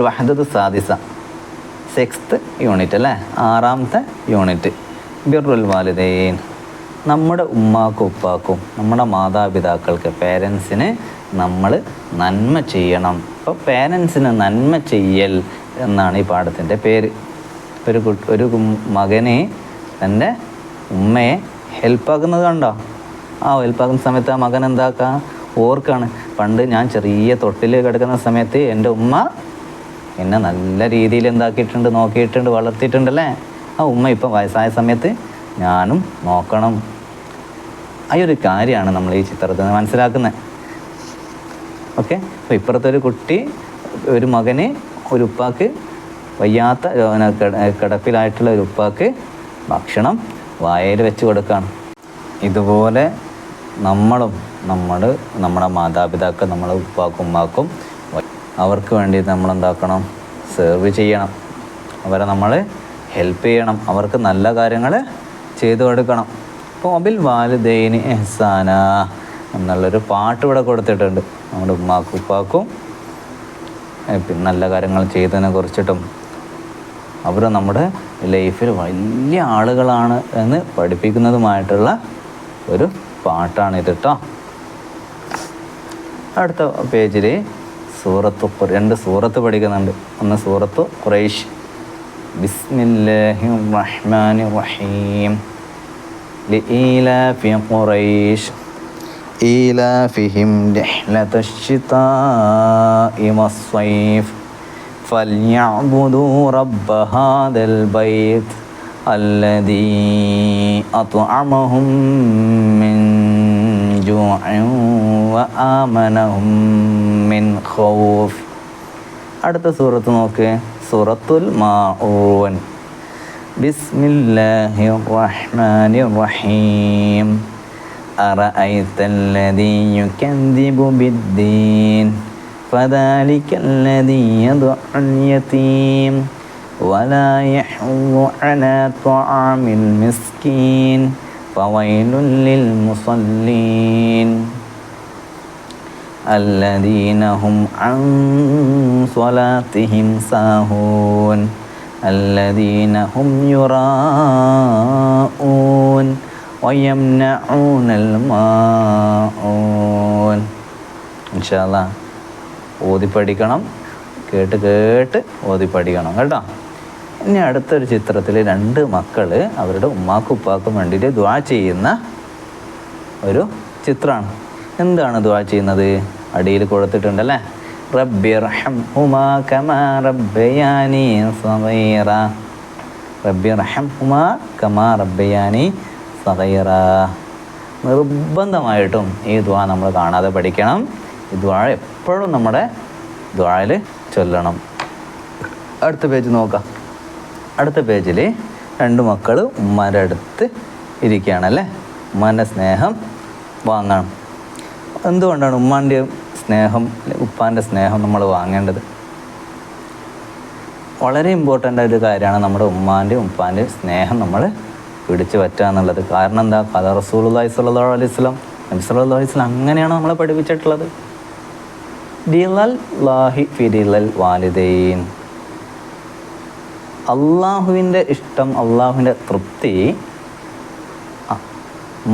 വഹദത്തു സാദിസ 6th unit അല്ലേ, 6ാമത്തെ unit. ബിർറുൽ വാലിദൈൻ, നമ്മുടെ ഉമ്മാക്കും ഉപ്പാക്കും നമ്മുടെ മാതാപിതാക്കൾക്ക് പേരൻസിന് നമ്മൾ നന്മ ചെയ്യണം. അപ്പോൾ പേരൻസിന് നന്മ ചെയ്യൽ എന്നാണ് ഈ പാഠത്തിൻ്റെ പേര്. ഒരു മകനെ തൻ്റെ ഉമ്മയെ ഹെൽപ്പാക്കുന്നത് കണ്ടോ? ആ ഹെൽപ്പാക്കുന്ന സമയത്ത് ആ മകൻ എന്താക്കുക, ഓർക്കാണ് പണ്ട് ഞാൻ ചെറിയ തൊട്ടിൽ കിടക്കുന്ന സമയത്ത് എൻ്റെ ഉമ്മ എന്നെ നല്ല രീതിയിൽ എന്താക്കിയിട്ടുണ്ട്, നോക്കിയിട്ടുണ്ട്, വളർത്തിയിട്ടുണ്ടല്ലേ. ആ ഉമ്മ ഇപ്പം വയസ്സായ സമയത്ത് ഞാനും നോക്കണം. ആ ഒരു കാര്യമാണ് നമ്മൾ ഈ ചിത്രത്തിൽ നിന്ന് മനസ്സിലാക്കുന്നത്. ഓക്കെ, അപ്പോൾ ഇപ്പുറത്തെ ഒരു കുട്ടി, ഒരു മകന് ഒരു ഉപ്പാക്ക് വയ്യാത്ത കിടപ്പിലായിട്ടുള്ള ഒരു ഉപ്പാക്ക് ഭക്ഷണം വായയിൽ വെച്ച് കൊടുക്കുകയാണ്. ഇതുപോലെ നമ്മളും നമ്മുടെ മാതാപിതാക്കൾ, നമ്മുടെ ഉപ്പാക്കും ഉമ്മാക്കും അവർക്ക് വേണ്ടി നമ്മളെന്താക്കണം, സെർവ് ചെയ്യണം, അവരെ നമ്മൾ ഹെൽപ്പ് ചെയ്യണം, അവർക്ക് നല്ല കാര്യങ്ങൾ ചെയ്തു കൊടുക്കണം. അപ്പോൾ അബിൽ വാലിദൈനി ഇഹ്സാന എന്നുള്ളൊരു പാട്ട് ഇവിടെ കൊടുത്തിട്ടുണ്ട്. നമ്മുടെ ഉമ്മാക്കും ഉപ്പാക്കും നല്ല കാര്യങ്ങൾ ചെയ്തതിനെ കുറിച്ചിട്ടും അവർ നമ്മുടെ ലൈഫിൽ വലിയ ആളുകളാണ് എന്ന് പഠിപ്പിക്കുന്നതുമായിട്ടുള്ള ഒരു പാട്ടാണിത് കേട്ടോ. അടുത്ത പേജിൽ രണ്ട് സൂറത്ത് പഠിക്കുന്നുണ്ട്. ഒന്ന് സൂറത്ത് ഖുറൈശ്. ബിസ്മില്ലാഹിർ റഹ്മാനിർ റഹീം. لإيلاف قريش إيلافهم رحلة الشتاء والصيف فليعبدوا رب هذا البيت الذي أطعمهم من جوع وآمنهم من خوف. അടുത്ത സൂറത്ത് നോക്ക്, സൂറത്തുൽ മാഊൻ. ബിസ്മില്ലാഹിർ റഹ്മാനിർ റഹീം. അറഅയ്തല്ലദീ യുകദ്ദിബു ബിദ്ദീൻ ഫദാലിക്കല്ലദീ യദ്ഉൽ യതീം വലാ യഹുദ്ദു അലാ ത്വആമിൽ മിസ്കീൻ ഫവൈലുൽ ലിൽ മുസല്ലീൻ الذين هم عن صلاتهم ساهون الذين هم يراءون ويمنعون الماعون. ഇൻഷാല്ലാ ഓതി പഠിക്കണം, കേട്ട് ഓതി പഠിക്കണം കേട്ടോ. ഇനി അടുത്തൊരു ചിത്രത്തിൽ രണ്ട് മക്കൾ അവരുടെ ഉമ്മാക്കും ഉപ്പാക്കും വേണ്ടിയിട്ട് ദുആ ചെയ്യുന്ന ഒരു ചിത്രമാണ്. എന്താണ് ദുആ ചെയ്യുന്നത്? അടിയിൽ കൊടുത്തിട്ടുണ്ടല്ലേ, റബ്ബിർഹംഹുമാ കമാ റബ്ബയാനി സഗീറ. റബ്ബിർഹംഹുമാ കമാ റബ്ബയാനി സഗീറ. നിർബന്ധമായിട്ടും ഈ ദുആ നമ്മൾ കാണാതെ പഠിക്കണം. ഈ ദുആ എപ്പോഴും നമ്മുടെ ദുആയിൽ ചൊല്ലണം. അടുത്ത പേജ് നോക്കാം. അടുത്ത പേജിൽ രണ്ട് മക്കൾ ഉമ്മാൻ്റെ അടുത്ത് ഇരിക്കുകയാണല്ലേ. ഉമ്മാൻ്റെ സ്നേഹം വാങ്ങണം. എന്തുകൊണ്ടാണ് ഉമ്മാൻ്റെയും സ്നേഹം, ഉപ്പാൻ്റെ സ്നേഹം നമ്മൾ വാങ്ങേണ്ടത്? വളരെ ഇമ്പോർട്ടൻ്റ് ആയൊരു കാര്യമാണ് നമ്മുടെ ഉമ്മാൻ്റെയും ഉപ്പാൻ്റെയും സ്നേഹം നമ്മൾ പിടിച്ചു പറ്റുക എന്നുള്ളത്. കാരണം എന്താ? ഖാല റസൂലുള്ളാഹി സ്വല്ലല്ലാഹു അലൈഹി വസല്ലം, നബി സല്ലല്ലാഹു അലൈഹി വസല്ലം അങ്ങനെയാണ് നമ്മളെ പഠിപ്പിച്ചിട്ടുള്ളത്. ദിലല്ലാഹി ഫി ദിലൽ വാലിദൈൻ. അള്ളാഹുവിൻ്റെ ഇഷ്ടം, അള്ളാഹുവിൻ്റെ തൃപ്തി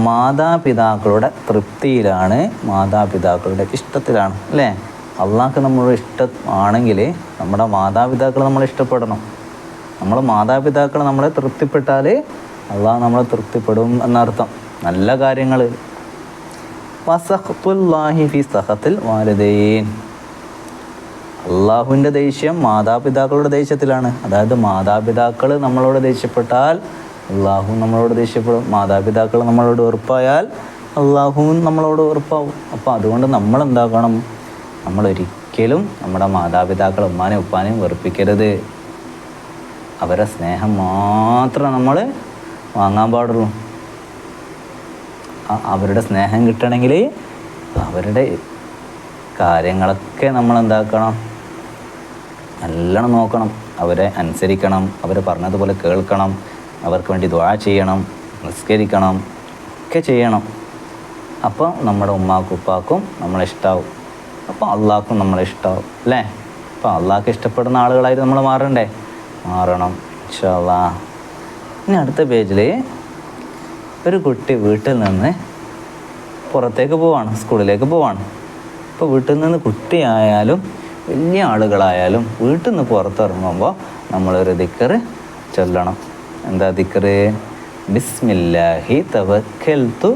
മാതാപിതാക്കളുടെ തൃപ്തിയിലാണ്, മാതാപിതാക്കളുടെ ഇഷ്ടത്തിലാണ് അല്ലേ? അള്ളാഹ്ക്ക് നമ്മളോട് ഇഷ്ടം ആണെങ്കിൽ നമ്മുടെ മാതാപിതാക്കൾ നമ്മൾ ഇഷ്ടപ്പെടണം. നമ്മൾ മാതാപിതാക്കൾ നമ്മളെ തൃപ്തിപ്പെട്ടാൽ അള്ളാഹ് നമ്മളെ തൃപ്തിപ്പെടും എന്നർത്ഥം. നല്ല കാര്യങ്ങൾ. വസഖ്തുല്ലാഹി ഫി സഖത്തിൽ വാലിദൈൻ. അള്ളാഹുവിൻ്റെ ദേഷ്യം മാതാപിതാക്കളുടെ ദേഷ്യത്തിലാണ്. അതായത് മാതാപിതാക്കൾ നമ്മളോട് ദേഷ്യപ്പെട്ടാൽ അള്ളാഹു നമ്മളോട് ദേഷ്യപ്പെടും. മാതാപിതാക്കൾ നമ്മളോട് വെറുപ്പായാൽ അള്ളാഹുവും നമ്മളോട് വെറുപ്പാവും. അപ്പോൾ അതുകൊണ്ട് നമ്മൾ എന്താക്കണം? നമ്മളൊരിക്കലും നമ്മുടെ മാതാപിതാക്കൾ ഉമ്മാനെയും ഉപ്പാനെയും വെറുപ്പിക്കരുത്. അവരെ സ്നേഹം മാത്രം നമ്മൾ വാങ്ങാൻ പാടുള്ളൂ. അവരുടെ സ്നേഹം കിട്ടണമെങ്കിൽ അവരുടെ കാര്യങ്ങളൊക്കെ നമ്മൾ എന്താക്കണം? നല്ലോണം നോക്കണം. അവരെ അനുസരിക്കണം, അവർ പറഞ്ഞതുപോലെ കേൾക്കണം, അവർക്ക് വേണ്ടി ദുആ ചെയ്യണം, നിസ്കരിക്കണം, ഒക്കെ ചെയ്യണം. അപ്പോൾ നമ്മുടെ ഉമ്മാക്കും ഉപ്പാക്കും നമ്മളിഷ്ടാവും. അപ്പോൾ അള്ളാഹ്ക്കും നമ്മളിഷ്ടാവും അല്ലേ? അപ്പോൾ അപ്പോൾ അള്ളാഹ്ക്ക് ഇഷ്ടപ്പെടുന്ന ആളുകളായിട്ട് നമ്മൾ മാറണം ഇൻഷാ അല്ലാഹ്. ഇനി അടുത്ത പേജിൽ ഒരു കുട്ടി വീട്ടിൽ നിന്ന് പുറത്തേക്ക് പോവാണ്, സ്കൂളിലേക്ക് പോവാണ്. ഇപ്പോൾ വീട്ടിൽ നിന്ന് കുട്ടിയായാലും വലിയ ആളുകളായാലും വീട്ടിൽ നിന്ന് പുറത്തിറങ്ങുമ്പോൾ നമ്മളൊരു ദിക്റ് ചൊല്ലണം. എന്താ ദിക്റ്? ബിസ്മില്ലാഹി തവക്കൽതു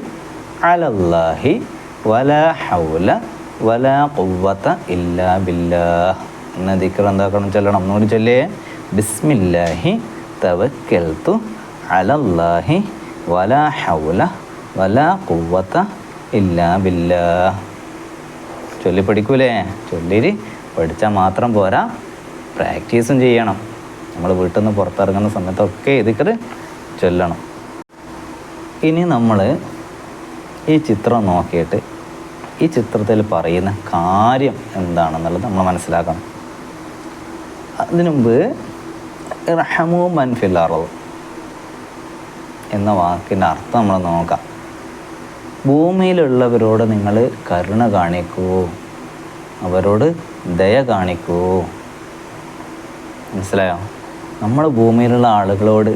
അലല്ലാഹി വലാ ഹൗല വലാ ഖുവ്വത ഇല്ലാ ബില്ലാഹ് എന്ന ദിക്റ് എന്താക്കണം? ചൊല്ലണം. ഒന്നുകൂടി ചൊല്ലേ. ബിസ്മില്ലാഹി തവക്കൽതു അലല്ലാഹി വലാ ഹൗല വലാ ഖുവ്വത ഇല്ലാ ബില്ലാഹ്. ചൊല്ലി പഠിക്കൂലേ? ചൊല്ലി പഠിച്ചാൽ മാത്രം പോരാ, പ്രാക്ടീസും ചെയ്യണം. നമ്മൾ വീട്ടിൽ നിന്ന് പുറത്തിറങ്ങുന്ന സമയത്തൊക്കെ ഇതിക്കറ് ചൊല്ലണം. ഇനി നമ്മൾ ഈ ചിത്രം നോക്കിയിട്ട് ഈ ചിത്രത്തിൽ പറയുന്ന കാര്യം എന്താണെന്നുള്ളത് നമ്മൾ മനസ്സിലാക്കണം. അതിനു മുമ്പ് ഇർഹമു മൻ ഫിൽ അർള് എന്ന വാക്കിൻ്റെ അർത്ഥം നമ്മൾ നോക്കാം. ഭൂമിയിലുള്ളവരോട് നിങ്ങൾ കരുണ കാണിക്കൂ, അവരോട് ദയ കാണിക്കൂ. മനസ്സിലായോ? നമ്മൾ ഭൂമിയിലുള്ള ആളുകളോട്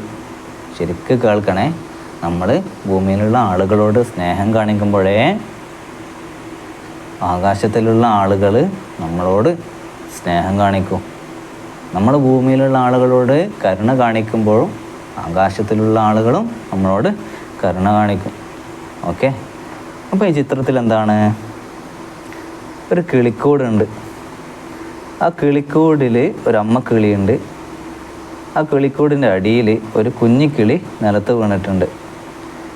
ശരിക്കും കേൾക്കണേ, നമ്മൾ ഭൂമിയിലുള്ള ആളുകളോട് സ്നേഹം കാണിക്കുമ്പോഴേ ആകാശത്തിലുള്ള ആളുകൾ നമ്മളോട് സ്നേഹം കാണിക്കും. നമ്മൾ ഭൂമിയിലുള്ള ആളുകളോട് കരുണ കാണിക്കുമ്പോഴും ആകാശത്തിലുള്ള ആളുകളും നമ്മളോട് കരുണ കാണിക്കും. ഓക്കെ. അപ്പോൾ ഈ ചിത്രത്തിൽ എന്താണ്? ഒരു കിളിക്കൂടുണ്ട്. ആ കിളിക്കൂടിൽ ഒരു അമ്മ കിളിയുണ്ട്. ആ കിളിക്കൂടിൻ്റെ അടിയിൽ ഒരു കുഞ്ഞിക്കിളി നിലത്ത് വീണിട്ടുണ്ട്.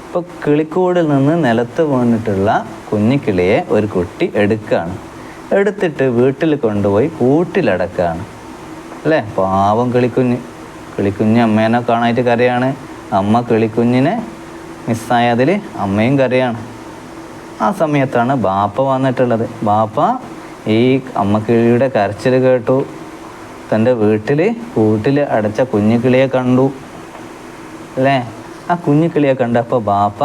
ഇപ്പോൾ കിളിക്കൂടിൽ നിന്ന് നിലത്ത് വീണിട്ടുള്ള കുഞ്ഞിക്കിളിയെ ഒരു കുട്ടി എടുക്കുകയാണ്. എടുത്തിട്ട് വീട്ടിൽ കൊണ്ടുപോയി കൂട്ടിലടക്കുകയാണ്. അല്ലേ? പാവം കിളിക്കുഞ്ഞ് അമ്മേനെ കാണാനായിട്ട് കരയാണ്. അമ്മ കിളിക്കുഞ്ഞിനെ മിസ്സായതിൽ അമ്മയും കരയാണ്. ആ സമയത്താണ് ബാപ്പ വന്നിട്ടുള്ളത്. ബാപ്പ ഈ അമ്മക്കിളിയുടെ കരച്ചിൽ കേട്ടു. തൻ്റെ കൂട്ടിൽ അടച്ച കുഞ്ഞിക്കിളിയെ കണ്ടു. അല്ലേ? ആ കുഞ്ഞിക്കിളിയെ കണ്ടപ്പോൾ ബാപ്പ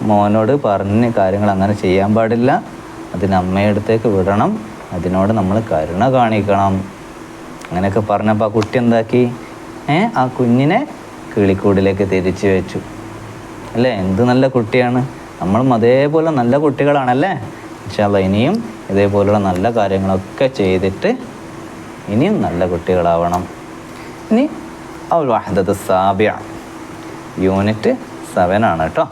മോനോട് പറഞ്ഞ് കാര്യങ്ങൾ അങ്ങനെ ചെയ്യാൻ പാടില്ല, അതിന് അമ്മയടുത്തേക്ക് വിടണം, അതിനോട് നമ്മൾ കരുണ കാണിക്കണം, അങ്ങനെയൊക്കെ പറഞ്ഞപ്പോൾ ആ കുട്ടി എന്താക്കി? ആ കുഞ്ഞിനെ കിളിക്കൂടിലേക്ക് തിരിച്ചു വെച്ചു. അല്ലേ? എന്ത് നല്ല കുട്ടിയാണ്. നമ്മളും അതേപോലെ നല്ല കുട്ടികളാണല്ലേ? ഇൻഷാ അല്ലാഹ് ഇനിയും ഇതേപോലുള്ള നല്ല കാര്യങ്ങളൊക്കെ ചെയ്തിട്ട് ഇനിയും നല്ല കുട്ടികളാവണം. ഇനി അൽ വഹ്ദത്തു സാബിഅ യൂണിറ്റ് 7 ആണ് കേട്ടോ.